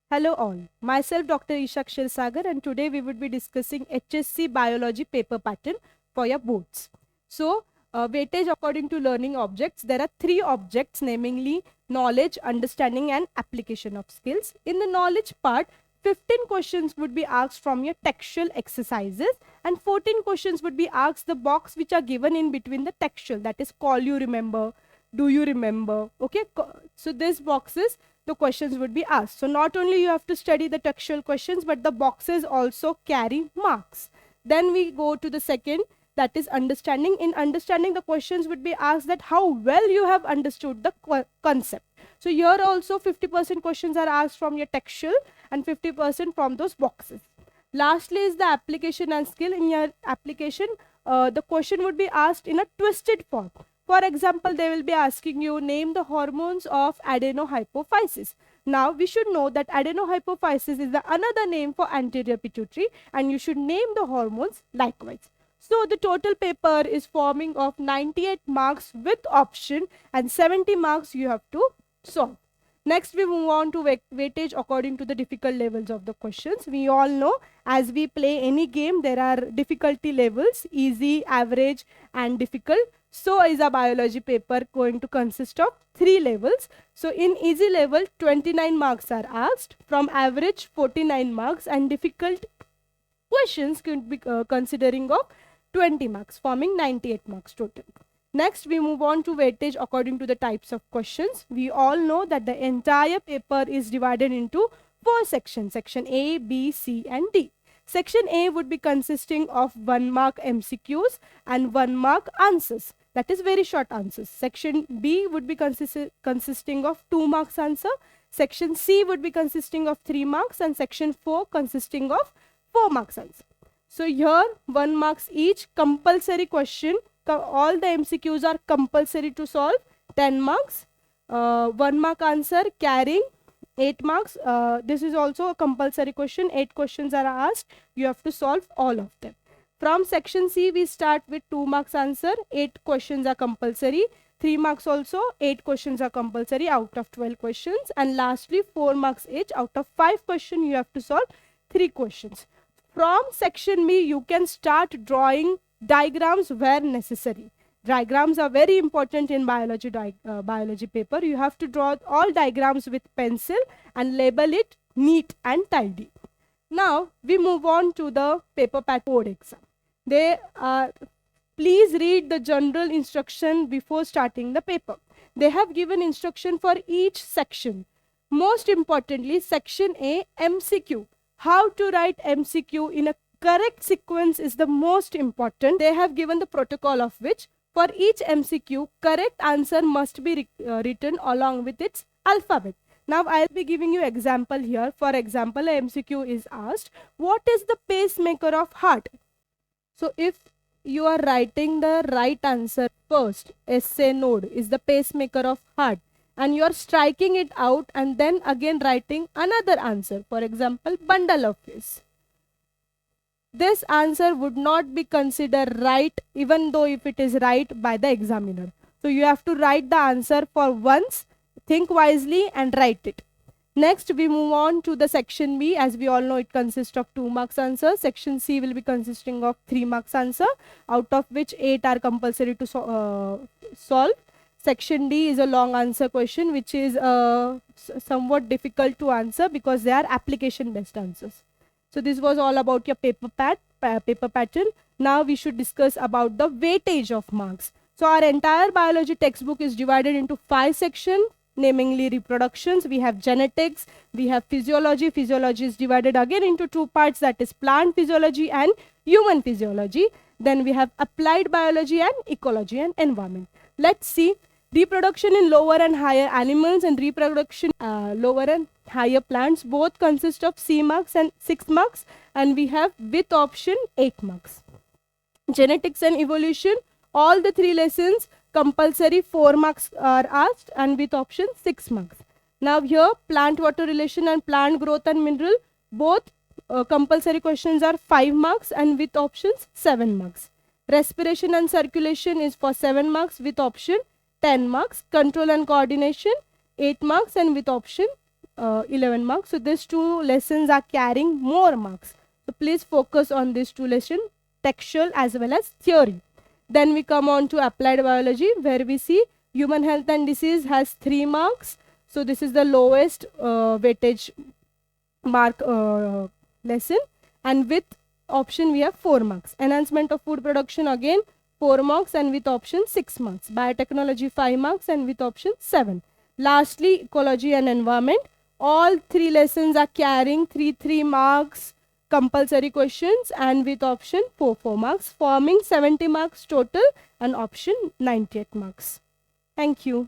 Hello all, myself Dr. Isha Sagar, and today we would be discussing HSC biology paper pattern for your boards. So, weightage according to learning objects, there are three objects, namely knowledge, understanding and application of skills. In the knowledge part, 15 questions would be asked from your textual exercises and 14 questions would be asked the box which are given in between the textual, that is call you remember, do you remember, okay. So these boxes the questions would be asked. So not only you have to study the textual questions, but the boxes also carry marks. Then we go to the second, that is understanding. In understanding, the questions would be asked that how well you have understood the concept. So here also 50% questions are asked from your textual and 50% from those boxes. Lastly is the application and skill. In your application, the question would be asked in a twisted form. For example, they will be asking you name the hormones of adenohypophysis. Now, we should know that adenohypophysis is the another name for anterior pituitary and you should name the hormones likewise. So, the total paper is forming of 98 marks with option and 70 marks you have to solve. Next, we move on to weightage according to the difficult levels of the questions. We all know as we play any game, there are difficulty levels, easy, average and difficult. So is a biology paper going to consist of 3 levels. So in easy level, 29 marks are asked, from average 49 marks and difficult questions could be considering of 20 marks, forming 98 marks total. Next, we move on to weightage according to the types of questions. We all know that the entire paper is divided into 4 sections, section A, B, C and D. Section A would be consisting of 1 mark MCQs and 1 mark answers. That is very short answers. Section B would be consisting of 2 marks answer. Section C would be consisting of 3 marks and section 4 consisting of 4 marks answer. So here 1 marks each, compulsory question. All the MCQs are compulsory to solve, 10 marks. 1 mark answer carrying 8 marks. This is also a compulsory question. 8 questions are asked. You have to solve all of them. From section C, we start with 2 marks answer. 8 questions are compulsory. 3 marks also. 8 questions are compulsory out of 12 questions. And lastly, 4 marks each. Out of 5 questions, you have to solve 3 questions. From section B, you can start drawing diagrams where necessary. Diagrams are very important in biology paper. You have to draw all diagrams with pencil and label it neat and tidy. Now we move on to the paper board exam. Please read the general instruction before starting the paper. They have given instruction for each section. Most importantly, section A, MCQ. How to write MCQ in a correct sequence is the most important. They have given the protocol of which for each MCQ, correct answer must be written along with its alphabet. Now, I'll be giving you example here. For example, a MCQ is asked, what is the pacemaker of heart? So, if you are writing the right answer first, SA node is the pacemaker of heart, and you are striking it out and then again writing another answer. For example, bundle of face. This answer would not be considered right even though if it is right by the examiner. So you have to write the answer for once, think wisely and write it. Next, we move on to the section B. As we all know, it consists of 2 marks answer. Section C will be consisting of 3 marks answer, out of which 8 are compulsory to solve. Section D is a long answer question which is somewhat difficult to answer because they are application based answers. So this was all about your paper pattern. Now we should discuss about the weightage of marks. So our entire biology textbook is divided into 5 sections, namely reproductions. We have genetics, we have physiology. Physiology is divided again into 2 parts, that is plant physiology and human physiology. Then we have applied biology and ecology and environment. Let's see. Reproduction in lower and higher animals and reproduction lower and higher plants both consist of C marks and 6 marks, and we have with option 8 marks. Genetics and evolution, all the 3 lessons compulsory 4 marks are asked and with option 6 marks. Now here plant water relation and plant growth and mineral, both compulsory questions are 5 marks and with options 7 marks. Respiration and circulation is for 7 marks with option 10 marks. Control and coordination 8 marks and with option 11 marks. So these two lessons are carrying more marks. So please focus on these two lessons, textual as well as theory. Then we come on to applied biology, where we see human health and disease has 3 marks. So this is the lowest weightage mark lesson, and with option we have 4 marks. Enhancement of food production, again 4 marks, and with option 6 marks. Biotechnology 5 marks, and with option 7. Lastly, ecology and environment, all 3 lessons are carrying 3 marks compulsory questions, and with option 4 marks, forming 70 marks total, and option 98 marks. Thank you.